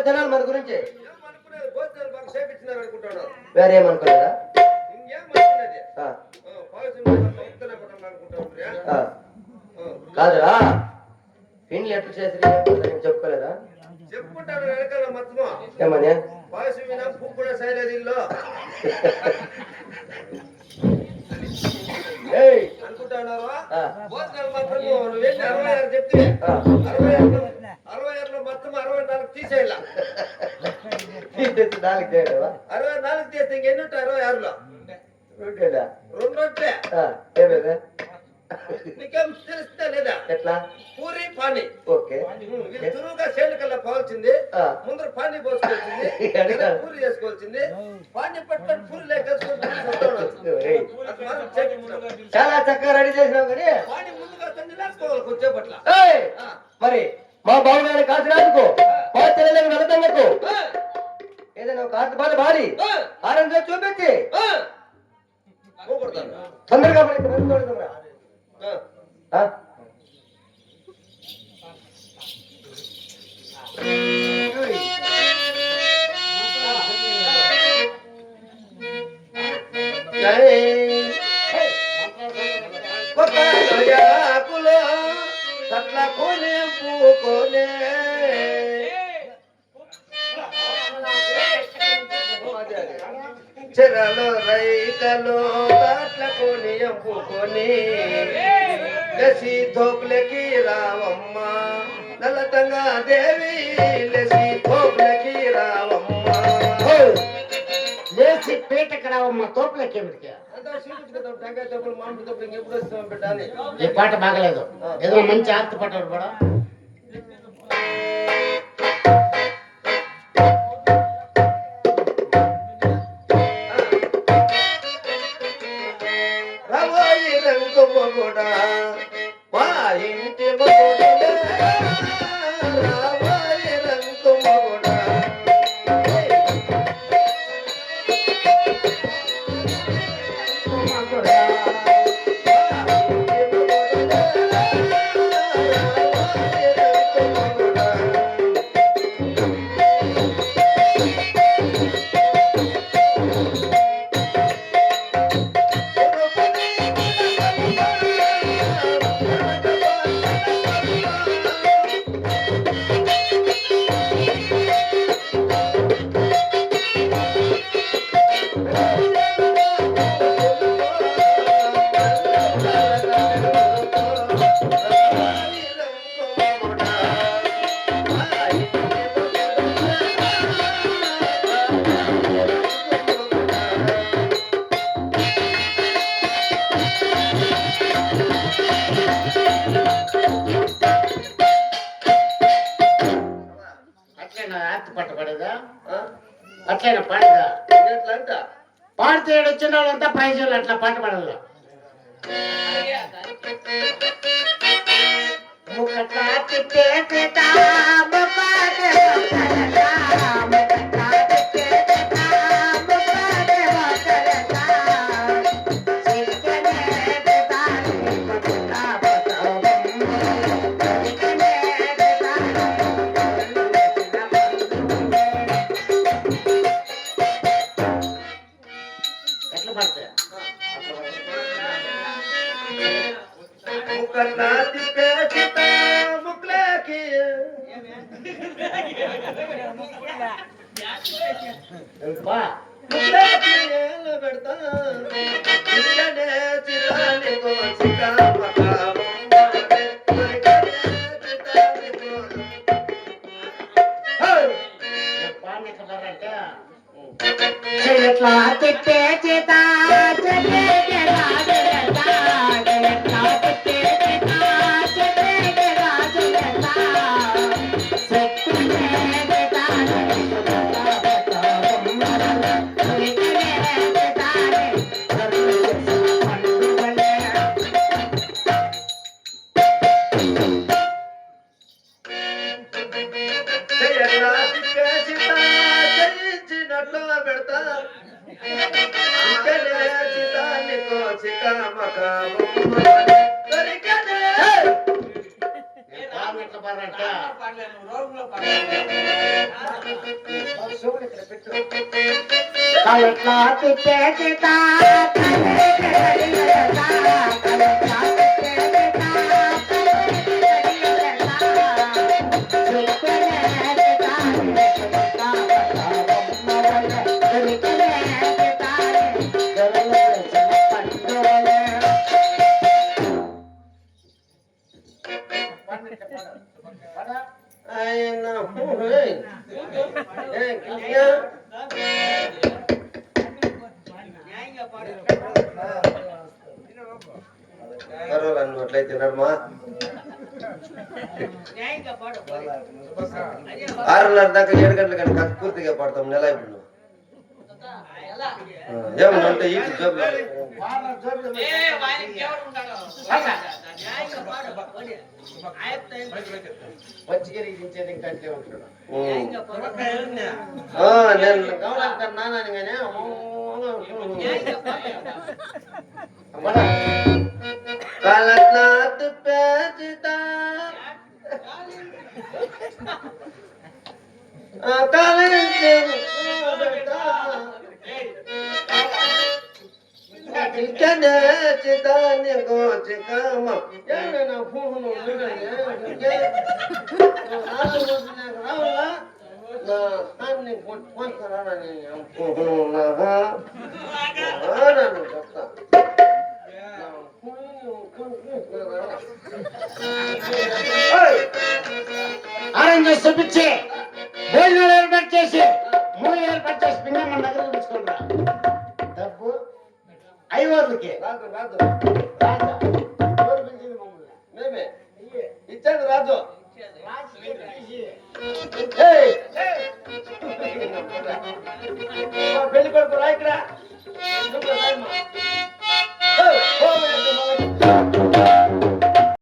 జనాలు మన గురించి వేరేమనుకోలేదా? కాదురా పెళ్లి ఎట్లా చేసి చెప్పుకోలేదా? చెప్పుకుంటాను వెనకాల మొత్తము ఏమని వాయిస్ వినా పువ్వు కూడా సైలేదు ఇల్లు అనుకుంటున్నారు. భోజనాలు మాత్రం నువ్వేంటి 66 చెప్తే 66లో మొత్తం 64 తీసేయాల. 64 తీస్తే ఇంకెన్ని ఉంటాయి? 66లో 2 రొట్టె. నీకేం తెలుస్తా లేదా? ఎట్లా? పూరి పానీ. ఓకే తురువుగా చేను కల్లా పోవాల్సింది, ముందర పానీ పోసుకోవాల్సింది, పూరి చేసుకోవాల్సింది, పానీ పట్టుకొని పూరి చాలా చక్కగా రెడీ చేసినావు కానీ పానీ ముందుగా తండ్రి వేసుకోవాలి కొద్దిసేపట్ల. మరి మా బావగారి కాసినాథుకు మా చెల్లెలకు నలతంగకు ఏదైనా ఒక ఆట పాట పాడి ఆనందంగా చూపించి తొందరగా అట్లా కొనే పూకోనే చెరలో రైకలో అట్లా కొని పూకొని లసి ధోపులకి రావమ్మ నల్లతంగా దేవి లసి ధోపులకి రావమ్మ లేచి పీటకి రావమ్మ తోపులకి ఈ పాట బాగలేదు, ఏదో మంచి ఆర్తి పాట కూడా. రాబోయి రంగు మొగుడా మా ఇంటి మొగుడా రాబోయి రంగు మొగుడా ఆర్తి పాట పడేదా ఆ? అట్లయినా పాడదా ఎట్లా అంట పాడితే వచ్చిన వాళ్ళంతా ప్రైజులు అట్లా పాట పాడాలి ముఖట్లా తిప్పే తిట్టా, ముఖాటే వదలతా, ముఖట్లా తిప్పే తిట్టా, ముఖాటే వదలతా. చిక్కనే తిట్టాలి, ముఖట్లా బతకమ్మ. చిక్కనే తిట్టాలి, ఎట్లా పడతాయి ముక్కన్నా తిప్పేసితా ముక్కులేకి బా ముక్కులేకి ఏళ్ళు పెడతా ఇక్కడే చితానికో చికామకామో ఇక్కడే చితానికో ఎట్లా తిప్పే చేత చెప్పే రాజులతా, ఎట్లా తిప్పే చేత చెప్పే రాజులతా. శక్తినే చేతానే ఎట్లా తిప్పేసితా చేయించినట్లు పెడతా ఇక్కడే చితానికో చికామకామో దొరికనే ఎట్లా పాడంట ఎట్లా తిప్పే చేత ఆయన కిలియా పర్వాలేదు నువ్వు అట్లయితే నడుమా 6:30 దాకా 7 గంటల కంటే పూర్తిగా పడతాం నెల ఇప్పుడు ఏమన్నంటే ఈ జబ్బు కంటే ఉంటాడు నేను కావాలంటాను నాన్నని కానీ కాలట్లా తిప్పేచితా కాలంటే చిక్కనే చితాని గోచికమ్మ ఏమైనా పూను రావాలా నా తాన్ని కొట్టుకుంటానని నన్ను చెప్తా అరేంజ్ చూపించి భోజనాలు ఏర్పాటు చేసి 3 ఏర్పాటు చేసి పింగమ్మ నగరం తీసుకుంటా డబ్బు 5 రోజులకి రాదు రాదు రాజా ఎవరు పిలిచింది మమ్మల్ని మేమే ఇచ్చాడు రాజు పెళ్లి కొడుకు రా ఇక్కడ